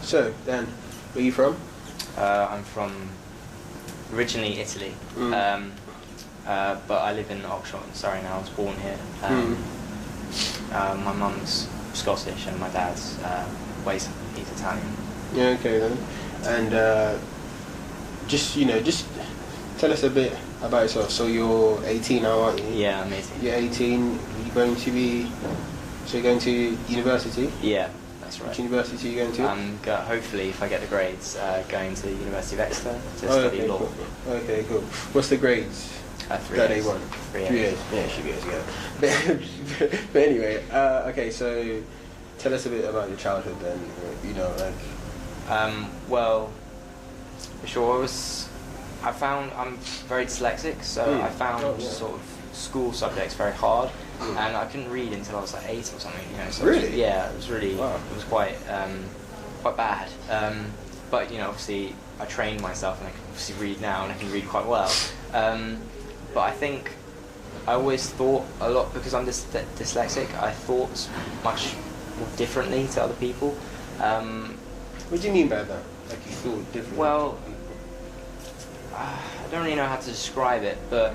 So, Dan, where are you from? I'm from originally Italy, but I live in Oxford, Surrey now. I was born here. My mum's Scottish and my dad's he's Italian. Yeah, okay then. And just tell us a bit about yourself. So you're 18 now, aren't you? Yeah, I'm 18. You're 18. You're going to university? Yeah, that's right. Which university are you going to? Hopefully, if I get the grades, going to the University of Exeter to study law. Cool. Okay, cool. What's the grades? 3 that A's. A1. 3 A's. 3 A's. Yeah, it should be able to go. But anyway, okay, so tell us a bit about your childhood then. Well, for sure, I found I'm very dyslexic, so I found sort of school subjects very hard, and I couldn't read until I was like 8 or something. So really? It was really, wow. It was quite bad. But obviously, I trained myself, and I can obviously read now, and I can read quite well. But I think I always thought a lot, because I'm dyslexic. I thought much more differently to other people. What do you mean by that? Like you thought differently? Well, I don't really know how to describe it, but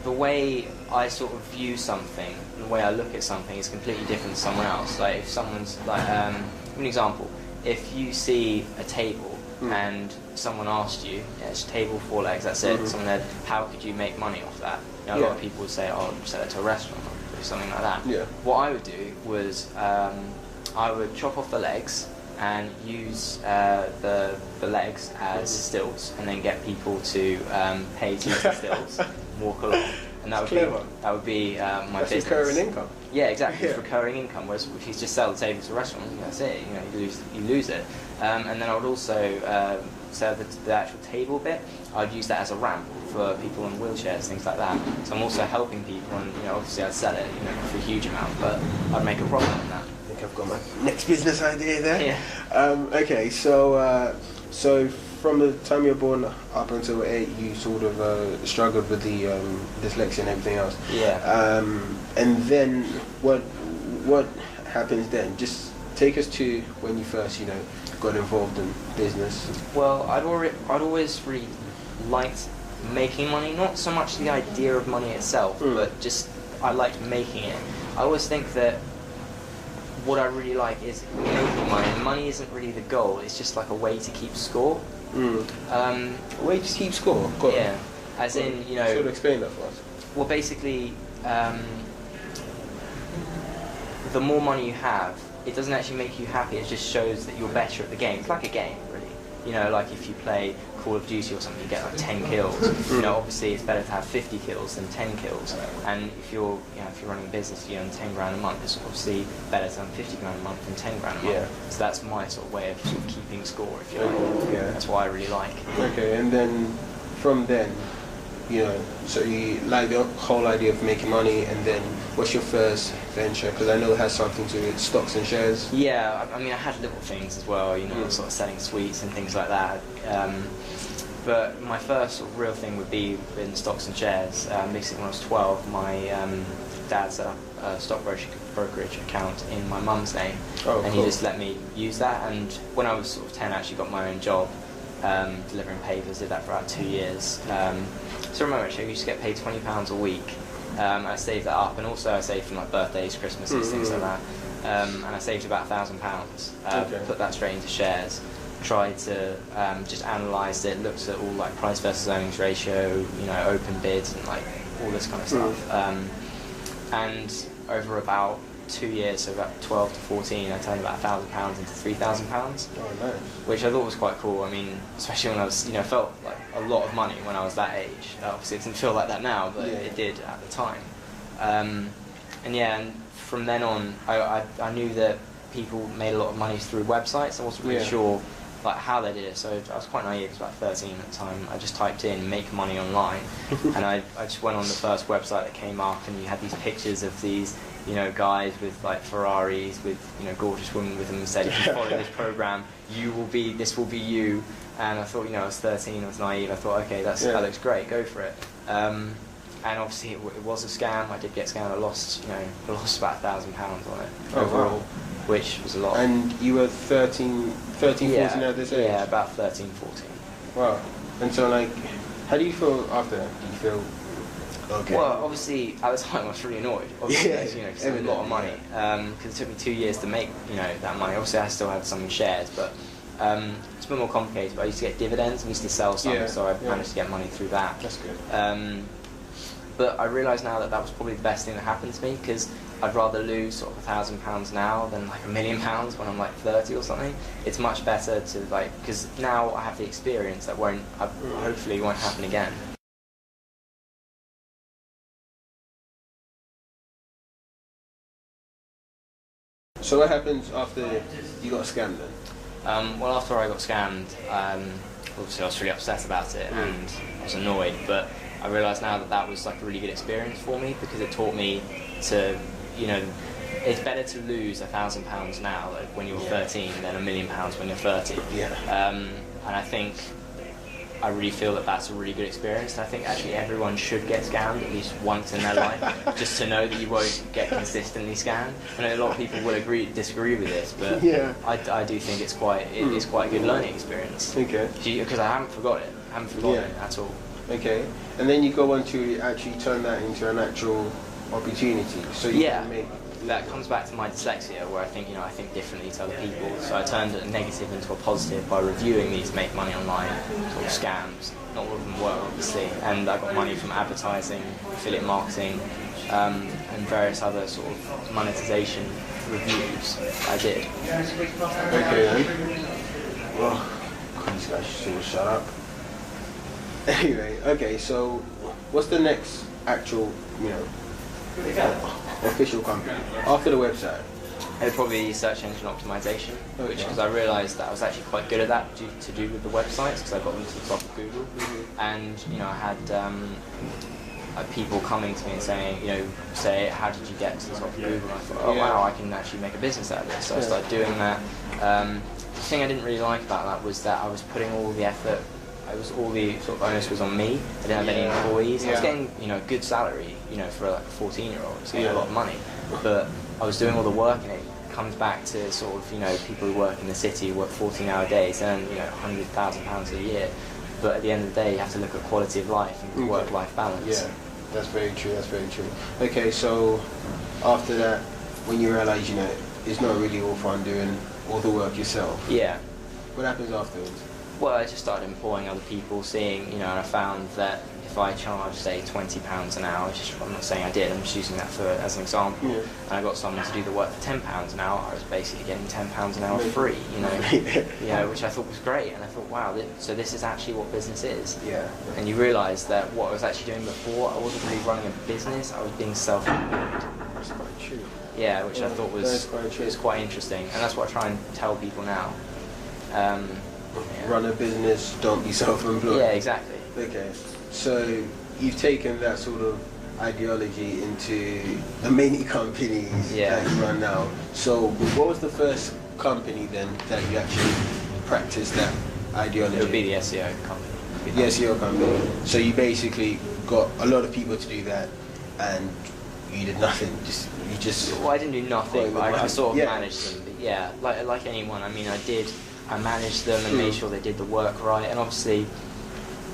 the way I sort of view something, the way I look at something is completely different to someone else. Like if someone's like, an example, if you see a table and someone asked you, it's a table, 4 legs, that's it, someone said, how could you make money off that? A lot of people would say, oh, sell it to a restaurant or something like that. Yeah. What I would do was I would chop off the legs and use the legs as stilts, and then get people to pay to use the stilts, walk along, and that would be my business. Recurring income. Yeah, exactly. It's recurring income. Whereas if you just sell the table to restaurants, that's it. You lose it. And then I would also sell the actual table bit. I'd use that as a ramp for people in wheelchairs, things like that. So I'm also helping people, and obviously I'd sell it, for a huge amount, but I'd make a profit on that. I think I've got my next business idea there. Yeah. Okay, so from the time you were born up until 8, you sort of struggled with the dyslexia and everything else. Yeah. And then what happens then? Just take us to when you first, got involved in business. Well, I'd always really liked making money, not so much the idea of money itself, but just I liked making it. I always think that what I really like is making money, and money isn't really the goal, it's just like a way to keep score. A way to keep score? Yeah, as in, Sort of explain that for us. Well, basically, the more money you have, it doesn't actually make you happy, it just shows that you're better at the game. It's like a game, really. Like if you play Call of Duty or something, you get like 10 kills. Obviously it's better to have 50 kills than 10 kills. And if you're running a business, you earn 10 grand a month, it's obviously better to earn 50 grand a month than 10 grand a month. Yeah. So that's my sort of way of keeping score, if you like. Yeah. That's what I really like. Okay, and then from then, so you like the whole idea of making money, and then what's your first venture? Because I know it has something to do with stocks and shares. Yeah, I had little things as well, sort of selling sweets and things like that. But my first sort of real thing would be in stocks and shares. Basically, when I was 12, my dad set up a stock brokerage account in my mum's name, and he just let me use that. And when I was sort of 10, I actually got my own job, delivering papers. Did that for about 2 years. So I remember actually, I used to get paid £20 a week. I saved that up, and also I saved for like birthdays, Christmases, things like that. And I saved about £1,000. Put that straight into shares. Tried to just analyse it, looked at all like price versus earnings ratio, open bids and like all this kind of stuff. And over about 2 years, so about 12 to 14, I turned about £1,000 into £3,000. Oh, nice. Which I thought was quite cool. Especially when I was, felt like a lot of money when I was that age. Obviously, it doesn't feel like that now, but it did at the time. And from then on, I knew that people made a lot of money through websites. I wasn't really sure like how they did it, so I was quite naive. I was about 13 at the time. I just typed in "make money online," and I just went on the first website that came up, and you had these pictures of these guys with like Ferraris with gorgeous women with them, and said, if you follow this program, this will be you. And I thought, I was 13, I was naive. I thought, okay, that looks great, go for it. and obviously it was a scam. I did get scammed. I lost about £1,000 on it Oh, overall, wow. which was a lot. And you were 13, 14 at this age? Yeah, about 13, 14. Wow. And so, like, how do you feel after that? Do you feel okay? Well, obviously, at the time I was really annoyed. Obviously, Yeah, because it was a lot of money. Because it took me 2 years to make, that money. Obviously, I still had some in shares, but it's a bit more complicated. But I used to get dividends. I used to sell some, so I managed to get money through that. That's good. But I realise now that was probably the best thing that happened to me, because I'd rather lose sort of £1,000 now than like £1 million when I'm like 30 or something. It's much better to because now I have the experience that hopefully won't happen again. So what happens after you got scammed then? Well, after I got scammed, obviously I was really upset about it and I was annoyed, but I realise now that was like a really good experience for me, because it taught me to, it's better to lose £1,000 now, like when you're 13, than £1 million when you're 30. Yeah. And I think I really feel that that's a really good experience, and I think actually everyone should get scammed at least once in their life, just to know that you won't get consistently scammed. I know a lot of people will disagree with this, but I do think it's quite a good learning experience. Okay. Because I haven't forgotten it at all. Okay. And then you go on to actually turn that into an actual opportunity. So you can make. That comes back to my dyslexia, where I think differently to other people. So I turned a negative into a positive by reviewing these make money online sort of scams. Not all of them work, obviously, and I got money from advertising, affiliate marketing, and various other sort of monetization reviews I did. Okay then. Well, these guys should all shut up. Anyway, okay, so what's the next actual, official company after the website? It would probably be search engine optimization, because I realised that I was actually quite good at that to do with the websites, because I got them to the top of Google, and I had people coming to me and saying, say, how did you get to the top of Google? And I thought, oh wow, I can actually make a business out of this. So I started doing that. The thing I didn't really like about that was that I was putting all the effort. All the sort of onus was on me. I didn't have any employees. I was getting, a good salary, for like a 14-year-old. It's a lot of money, but I was doing all the work, and it comes back to sort of, people who work in the city, work 14-hour days, and £100,000 a year. But at the end of the day, you have to look at quality of life and work-life balance. Yeah, that's very true. That's very true. Okay, so after that, when you realise, it's not really all fun doing all the work yourself. Yeah. What happens afterwards? Well, I just started employing other people, seeing, and I found that if I charge, say, £20 an hour, I'm not saying I did, I'm just using that as an example, and I got someone to do the work for £10 an hour, I was basically getting £10 an hour free, which I thought was great, and I thought, wow, so this is actually what business is. Yeah. And you realise that what I was actually doing before, I wasn't really running a business, I was being self-employed. That's quite true. Yeah, which I thought was quite interesting, and that's what I try and tell people now. Run a business, don't be self-employed. Yeah, exactly. Okay, so you've taken that sort of ideology into the many companies that you run now. So what was the first company then that you actually practiced that ideology? It would be the SEO company. The SEO company. So you basically got a lot of people to do that, and you did nothing. Well, I didn't do nothing, but I sort of managed them. But yeah, like anyone. I mean, I managed them and made sure they did the work right, and obviously,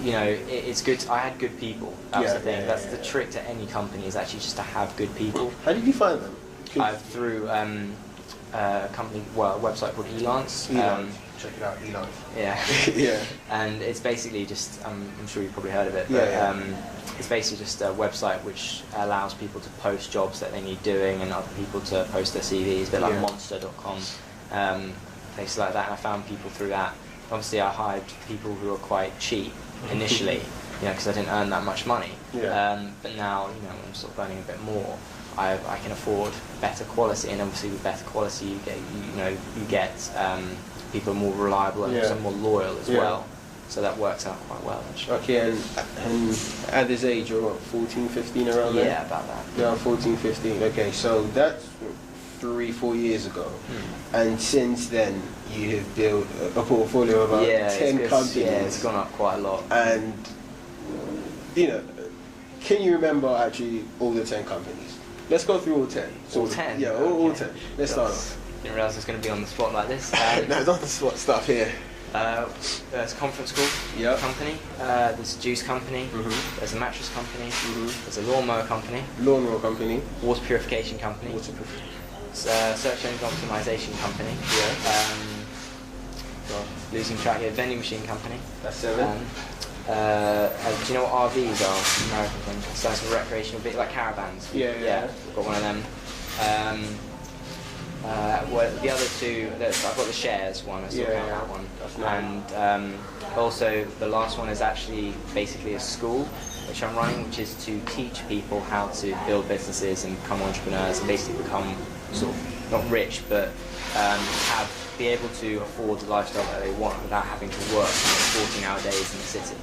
it's good. I had good people. That's the thing. That's the trick to any company, is actually just to have good people. How did you find them? Through a company, a website called Elance. Check it out, Elance. Yeah. Yeah. And it's basically just, I'm sure you've probably heard of it, but it's basically just a website which allows people to post jobs that they need doing, and other people to post their CVs, a bit like monster.com. Places like that, and I found people through that. Obviously, I hired people who were quite cheap initially, because I didn't earn that much money. But now, when I'm sort of earning a bit more, I can afford better quality, and obviously with better quality, you get people more reliable and some more loyal as well. So that works out quite well, actually. Okay, and at this age, you're what, 14, 15 around there? Yeah, about that. Yeah, 14, 15. Okay, so that's 3-4 years ago, and since then you have built a portfolio of about 10 companies. Yeah, it's gone up quite a lot. And can you remember actually all the 10 companies? Let's go through all 10. All 10? Yeah, all 10. Let's start off. Didn't realise I was going to be on the spot like this. No, it's not the spot stuff here. There's a conference school company, there's a juice company, there's a mattress company, there's a lawnmower company, water purification company, search engine optimization company, losing track, vending machine company. That's 7. Do you know what RVs are? American thing. Stands for recreational, bit like caravans. Yeah. We've got one of them. Well, the other 2, I've got the shares one. I still count that one. And also the last one is actually basically a school which I'm running, which is to teach people how to build businesses and become entrepreneurs and basically become sort of not rich, but be able to afford the lifestyle that they want without having to work 14-hour days in the city.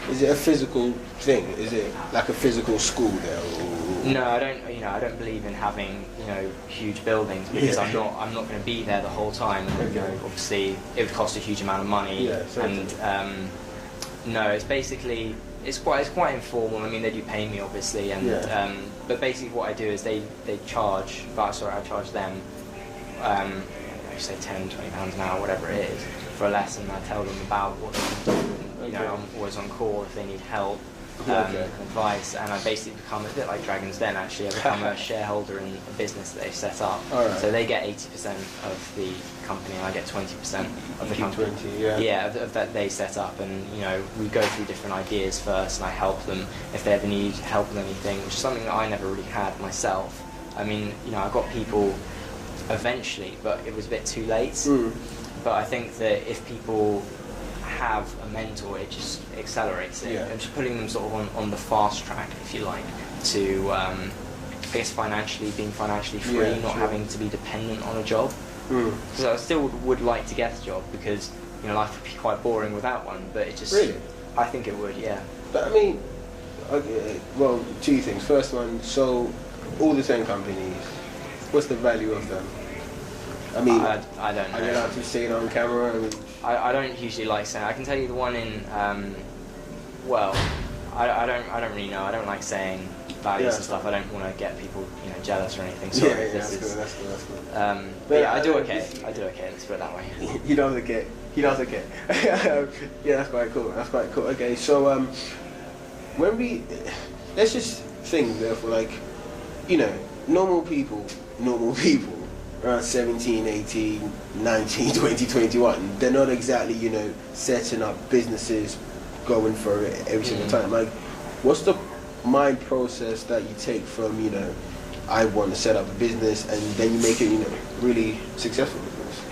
Is it a physical thing? Is it like a physical school there? Or? No, I don't. I don't believe in having huge buildings because I'm not going to be there the whole time. And, obviously, it would cost a huge amount of money. Yeah, and no, it's basically it's quite informal. I mean, they do pay me obviously, and but basically what I do is they charge. I charge them. Say £10-20 an hour, whatever it is, for a lesson. I tell them about what they can do. I'm always on call if they need help, advice, and I basically become a bit like Dragon's Den. Actually, I become a shareholder in a business that they've set up. So they get 80% of the company, and I get 20% of the company. 20, of that they set up, and we go through different ideas first, and I help them if they ever need help with anything, which is something that I never really had myself. I mean, I got people eventually, but it was a bit too late. But I think that if people have a mentor, it just accelerates it. And just putting them sort of on the fast track, if you like, to I guess being financially free, not having to be dependent on a job. Because I still would like to get a job because life would be quite boring without one. But it just I think it would, yeah. But I mean, okay, well, 2 things. First one, so all the 10 companies. What's the value of them? I mean, I don't know. Are you allowed to say it on camera? I don't usually like saying. I can tell you the one in. I don't really know. I don't like saying values and stuff. I don't want to get people jealous or anything. Sorry, that's cool. But yeah, I do okay. Let's put it that way. He does okay. Yeah, that's quite cool. Okay, so when let's just think therefore, like, normal people around 17, 18, 19, 20, 21, they're not exactly, setting up businesses, going for it every single time. Like, what's the mind process that you take from, I want to set up a business, and then you make it, really successful business?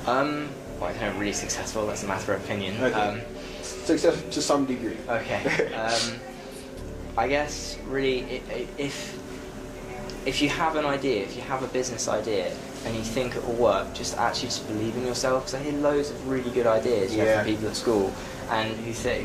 Well, I don't know, really successful, that's a matter of opinion. Okay. Successful to some degree. Okay. I guess, really, if you have an idea, if you have a business idea, and you think it will work, just believe in yourself. Because I hear loads of really good ideas from people at school, and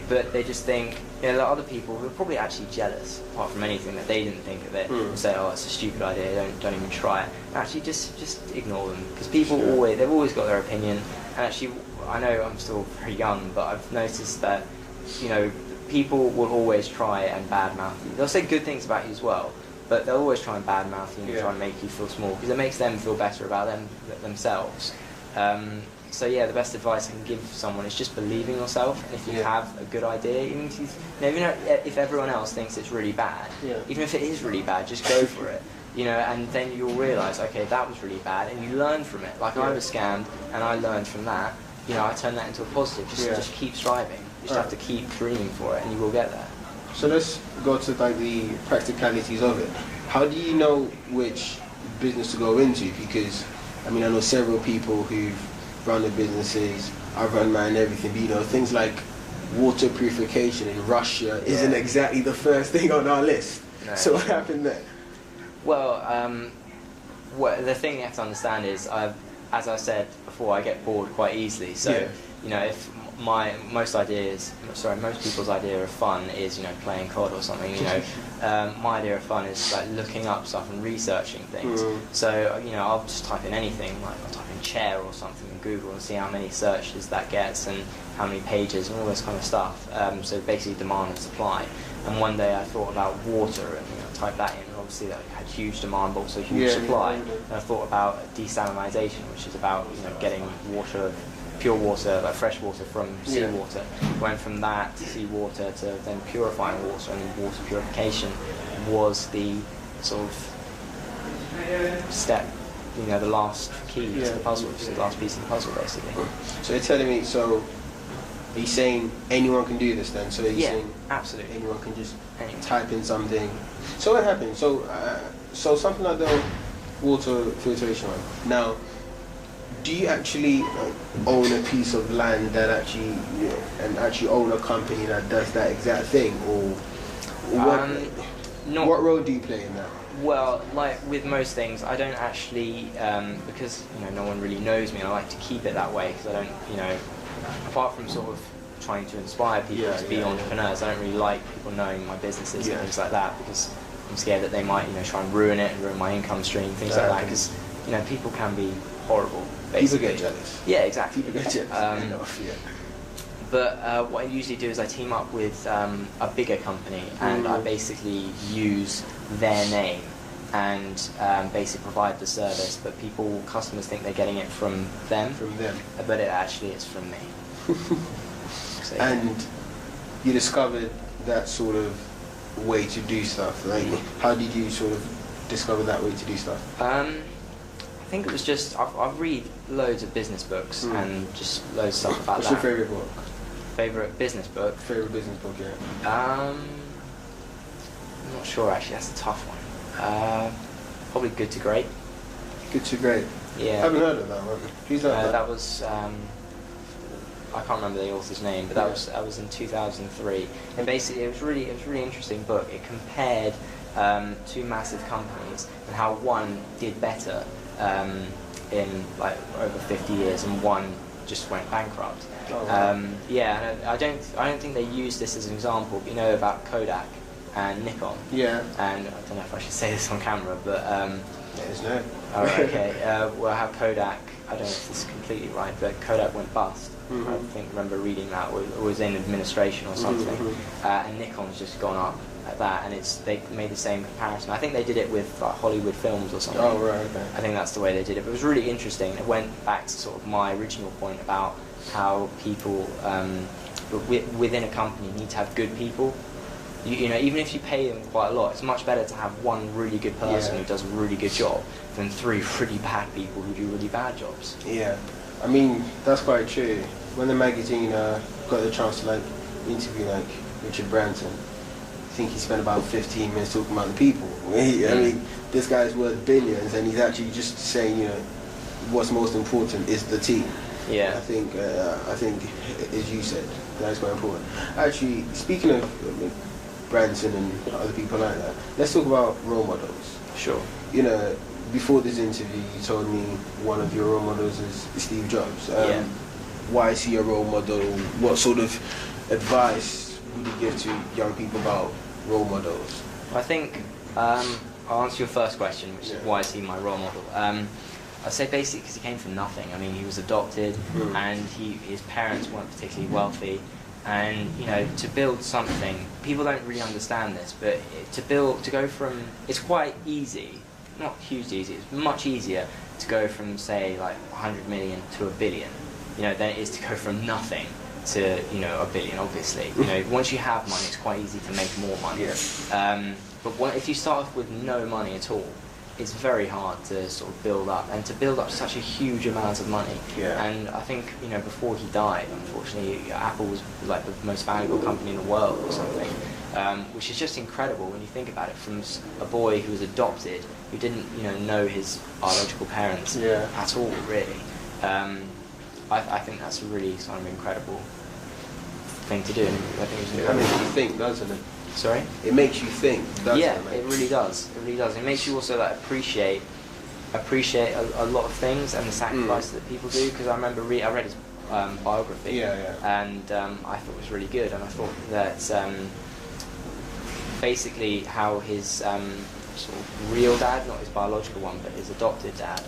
but they just think, there are other people who are probably actually jealous, apart from anything, that they didn't think of it, and say, oh, it's a stupid idea, don't even try it. And actually, just ignore them, because people they've always got their opinion. And actually, I know I'm still very young, but I've noticed that, people will always try and badmouth you. They'll say good things about you as well, but they'll always try and badmouth you and try and make you feel small, because it makes them feel better about themselves. So yeah, the best advice I can give someone is just believe in yourself. And if you have a good idea, even if everyone else thinks it's really bad, even if it is really bad, just go for it. And then you'll realise, okay, that was really bad, and you learn from it. Like I was scammed, and I learned from that. I turned that into a positive. Just keep striving. You just have to keep dreaming for it, and you will get there. So let's go to the practicalities of it. How do you know which business to go into? Because I know several people who've run their businesses. I've run mine and everything. But things like water purification in Russia isn't exactly the first thing on our list. No, so what happened there? Well, the thing you have to understand is, as I said before, I get bored quite easily. So if most people's idea of fun is playing COD or something. My idea of fun is like looking up stuff and researching things. So I'll just type in anything, like I'll type in chair or something in Google and see how many searches that gets and how many pages and all this kind of stuff. So basically demand and supply. And one day I thought about water and typed that in, and obviously that had huge demand but also huge supply. And I thought about desalinization, which is about getting water, pure water, like fresh water from seawater. Went from that to seawater to then purifying water, and then water purification was the sort of step, the last key to the puzzle, which is the last piece of the puzzle basically. So you're telling me, so are you saying anyone can do this then? So you're saying absolutely anyone can just type in something. So what happens? So so something like the water filtration one. Now, do you actually own a piece of land that actually, and actually own a company that does that exact thing, or what role do you play in that? Well, like with most things, I don't actually, because no one really knows me. I like to keep it that way because I don't, apart from sort of trying to inspire people to be entrepreneurs, I don't really like people knowing my businesses and things like that, because I'm scared that they might, try and ruin it and ruin my income stream, things like that. Because people can be horrible. Basically. People get jealous. Yeah, exactly. People get jealous. But what I usually do is I team up with a bigger company, and I basically use their name and basically provide the service. But customers think they're getting it from them. From them. But it actually is from me. So, and you discovered that sort of way to do stuff. Like, how did you sort of discover that way to do stuff? I think it was just I've read loads of business books and just loads of stuff about What's that. your favourite book? Favourite business book? Favourite business book, yeah. I'm not sure actually. That's a tough one. Probably Good to Great. Good to Great. Yeah. I haven't heard of that one. Who's that? That was I can't remember the author's name, but that was in 2003. And basically, it was really interesting book. It compared two massive companies and how one did better in like over 50 years, and one just went bankrupt. Oh, wow. And I don't think they use this as an example. But about Kodak and Nikon. Yeah. And I don't know if I should say this on camera, but there's no. Oh, okay. Well, how Kodak, I don't know if this is completely right, but Kodak went bust. I remember reading that, or it was in administration or something. And Nikon's just gone up at that, and they made the same comparison. I think they did it with like Hollywood films or something. Oh, right, okay. I think that's the way they did it. But it was really interesting. It went back to sort of my original point about how people within a company need to have good people. Even if you pay them quite a lot, it's much better to have one really good person who does a really good job than three really bad people who do really bad jobs. Yeah, I mean, that's quite true. When the magazine got the chance to interview Richard Branson, I think he spent about 15 minutes talking about the people. I mean, this guy's worth billions, and he's actually just saying, what's most important is the team. Yeah. I think, as you said, that's quite important. Actually, speaking of Branson and other people like that, let's talk about role models. Sure. Before this interview, you told me one of your role models is Steve Jobs. Why is he a role model? What sort of advice would you give to young people about role models? I think I'll answer your first question, which is why is he my role model? I'd say basically because he came from nothing. I mean, he was adopted, and his parents weren't particularly wealthy. And to build something, people don't really understand this, but to go from, it's quite easy, not hugely easy, it's much easier to go from, say, like 100 million to a billion, than it is to go from nothing to, a billion, obviously. Once you have money, it's quite easy to make more money. But if you start off with no money at all, it's very hard to sort of build up, and to build up such a huge amount of money. And I think, before he died, unfortunately, Apple was like the most valuable company in the world or something, which is just incredible when you think about it, from a boy who was adopted, who didn't, know his biological parents at all, really. I think that's a really sort of incredible thing to do. I think it's incredible. It makes you think, doesn't it? Sorry? It makes you think, doesn't it? Yeah, it really does. It really does. It makes you also appreciate a lot of things and the sacrifice that people do. Because I remember I read his biography, and I thought it was really good. And I thought that basically how his sort of real dad, not his biological one, but his adopted dad,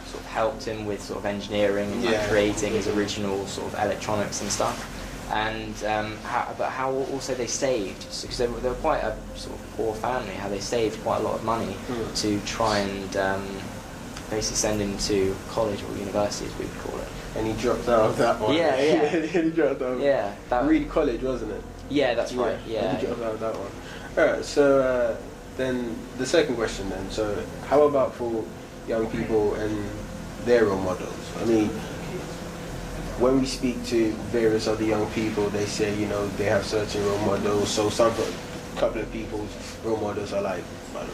sort of helped him with sort of engineering and creating his original sort of electronics and stuff. and how also they saved, because they were quite a sort of poor family. How they saved quite a lot of money to try and basically send him to college or university, as we would call it. And he dropped out of that one. Yeah, yeah. He dropped out. Yeah, Reed College, wasn't it? Yeah, that's right. Yeah. He dropped out of that one. All right. So then the second question then. So how about for young people and their role models? I mean, when we speak to various other young people, they say, you know, they have certain role models. So a couple of people's role models are like, I don't know,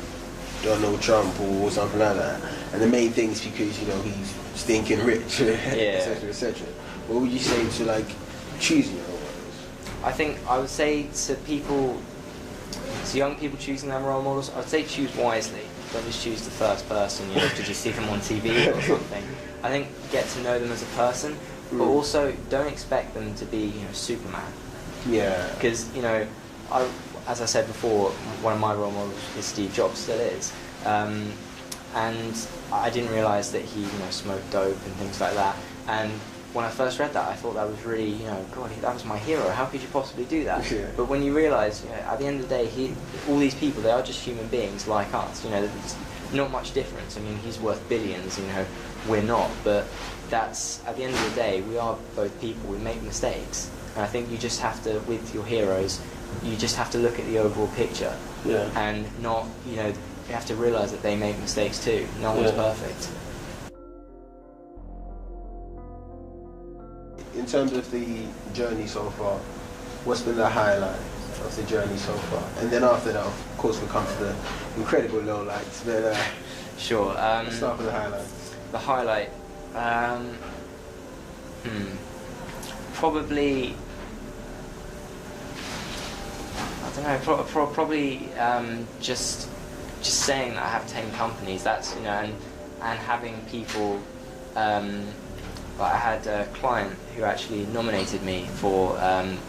Donald Trump or something like that. And the main thing is because, you know, he's stinking rich, etc., etc. What would you say to like choosing your role models? I think I would say to young people choosing their role models, I'd say choose wisely. Don't just choose the first person, you know, to just see them on TV or something. I think get to know them as a person, but also don't expect them to be, you know, Superman. Yeah. Because, you know, as I said before, one of my role models is Steve Jobs, still is. And I didn't realise that he, you know, smoked dope and things like that. And when I first read that, I thought that was really, you know, God, that was my hero. How could you possibly do that? Yeah. But when you realise, you know, at the end of the day, all these people, they are just human beings like us. You know, there's not much difference. I mean, he's worth billions. You know, we're not. But that's, at the end of the day, we are both people. We make mistakes. And I think you just have to, with your heroes, you just have to look at the overall picture. Yeah. And not, you know, you have to realise that they make mistakes too. No one's perfect. In terms of the journey so far, what's been the highlight of the journey so far? And then after that, of course, we come to the incredible lowlights. But sure. Let's start with the highlights. The highlight, probably. I don't know. Probably just saying that I have 10 companies. That's, you know, and having people. I had a client who actually nominated me for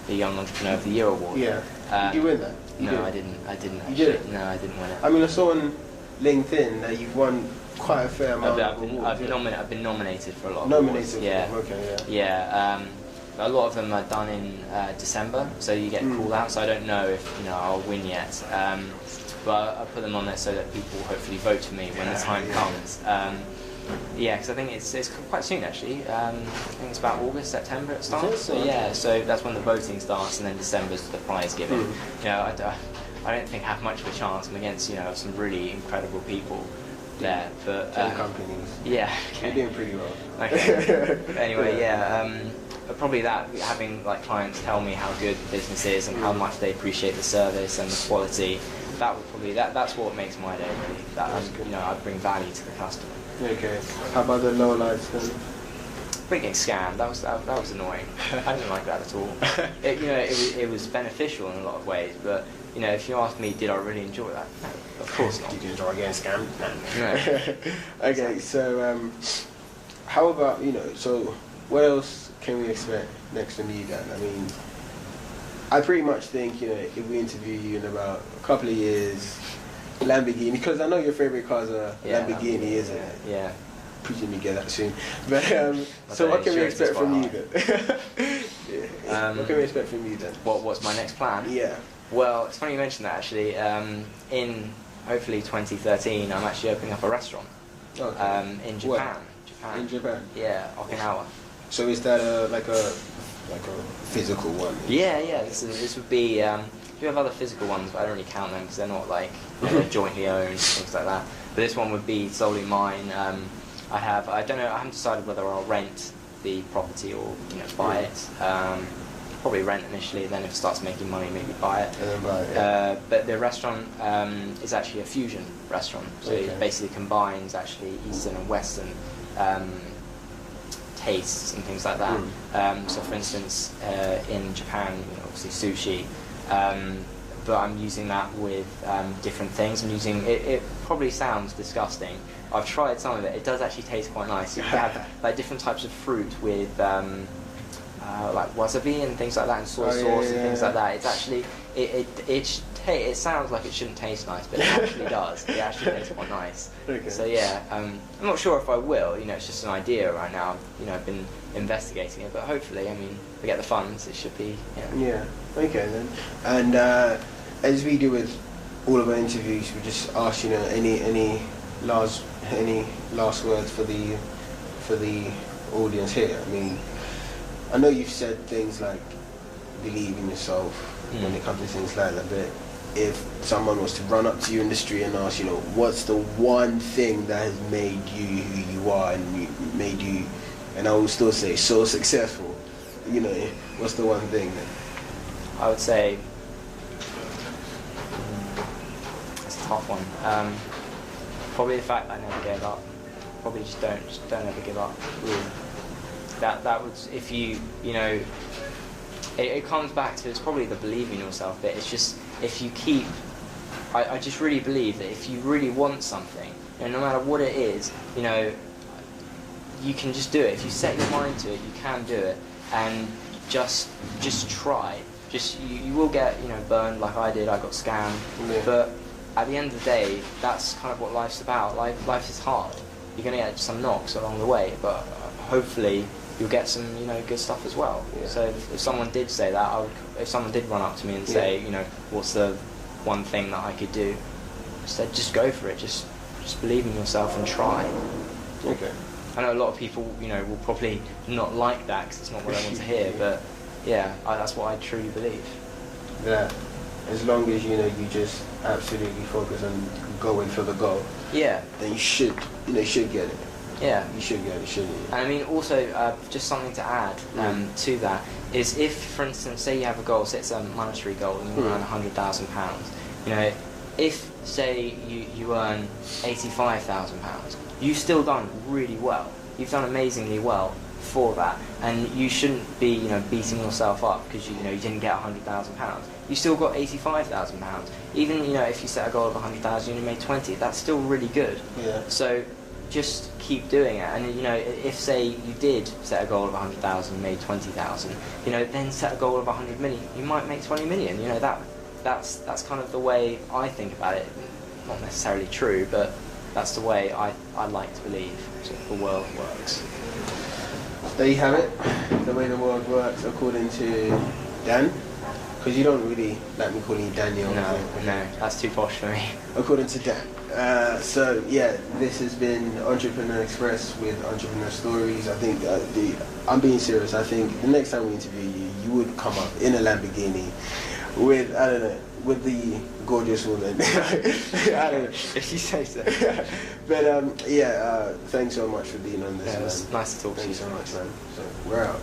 the Young Entrepreneur of the Year award. Yeah. Did you win that? No, I didn't. I didn't. Actually. You didn't? No, I didn't win it. I mean, I saw on LinkedIn that you've won quite a fair amount of awards. I've been nominated for a lot of awards. Yeah. For them. Okay. Yeah. A lot of them are done in December, so you get called out. So I don't know if, you know, I'll win yet. But I put them on there so that people will hopefully vote for me when the time comes. Yeah, because I think it's quite soon actually. I think it's about August, September it starts. So yeah, so that's when the voting starts, and then December's the prize giving. You know, I don't think I have much of a chance. I'm against, you know, some really incredible people there. But 10 companies. Yeah. Okay. You're doing pretty well. Okay. Anyway, probably that, having like clients tell me how good the business is and how much they appreciate the service and the quality. That would probably that's what makes my day really. That, you know, I bring value to the customer. Okay. How about the lowlights then? Getting scammed. That was annoying. I didn't like that at all. It was beneficial in a lot of ways, but, you know, if you ask me, did I really enjoy that? No, of course not. Did you enjoy getting scammed? No. Okay. So how about, you know? So what else can we expect next from you then? I mean, I pretty much think, you know, if we interview you in about a couple of years, Lamborghini, because I know your favorite car's a Lamborghini, isn't it? Yeah. Presume you get that soon. But so what can we expect from you then? What can we expect from you then? What's my next plan? Yeah. Well, it's funny you mentioned that actually. In hopefully 2013, I'm actually opening up a restaurant. Okay. In Japan. What? In Japan? Yeah, Okinawa. So is that like a physical one? Yeah. This would be. We have other physical ones, but I don't really count them because they're not like, you know, they're jointly owned, things like that. But this one would be solely mine. I don't know. I haven't decided whether I'll rent the property or, you know, buy it. Probably rent initially, then if it starts making money, maybe buy it. And then buy it. But the restaurant is actually a fusion restaurant, so it basically combines actually Eastern and Western tastes and things like that. So for instance, in Japan, you know, obviously sushi, but I'm using that with different things. I'm using it probably sounds disgusting. I've tried some of it. It does actually taste quite nice. You have like different types of fruit with like wasabi and things like that, and soy sauce and things like that. It's actually it it sounds like it shouldn't taste nice, but it actually does. It actually tastes quite nice. Okay. So yeah, I'm not sure if I will. You know, it's just an idea right now. You know, I've been investigating it, but hopefully, I mean, if we get the funds, it should be. Yeah. Okay then. And as we do with all of our interviews, we just ask, you know, any last words for the audience here. I mean, I know you've said things like believe in yourself when it comes to things like that, but if someone was to run up to you in the street and ask, you know, what's the one thing that has made you who you are and made you, and I will still say, so successful, you know, what's the one thing then? I would say it's a tough one. Probably the fact that I never gave up. Probably just don't ever give up. Really. That would, if you know, it comes back to, it's probably the believing in yourself bit. It's just, if you keep, I just really believe that if you really want something, you know, no matter what it is, you know, you can just do it. If you set your mind to it, you can do it, and just try. Just you will get, you know, burned like I did. I got scammed, but at the end of the day, that's kind of what life's about. Life is hard. You're gonna get some knocks along the way, but hopefully you'll get some, you know, good stuff as well. Yeah. So if someone did say that, if someone did run up to me and say, you know, what's the one thing that I could do, instead just go for it. Just believe in yourself and try. Okay. I know a lot of people, you know, will probably not like that because it's not what I want to hear, but yeah, that's what I truly believe. That as long as, you know, you just absolutely focus on going for the goal, then you should get it. Yeah. You should get it, shouldn't you? And I mean, also, just something to add to that is, if, for instance, say you have a goal, say it's a monetary goal and you earn £100,000, you know, if, say, you earn £85,000, you've still done really well. You've done amazingly well for that, and you shouldn't be, you know, beating yourself up because you know you didn't get £100,000. You still got £85,000. Even, you know, if you set a goal of 100,000 and you made 20, that's still really good. Yeah. So just keep doing it, and you know, if say you did set a goal of 100,000 and made 20,000, you know, then set a goal of 100 million, you might make 20 million. You know, that's kind of the way I think about it. Not necessarily true, but that's the way I like to believe the world works. There you have it, the way the world works according to Dan. Because you don't really like me calling you Daniel. No, that's too posh for me. According to Dan. So yeah, this has been Entrepreneur Express with Entrepreneur Stories. I think I'm being serious. I think the next time we interview you, you would come up in a Lamborghini with, I don't know, with the gorgeous woman. I don't know. If you say so. But yeah, thanks so much for being on this. Yeah, it was nice to talk to you. Thanks so much, man. So we're out.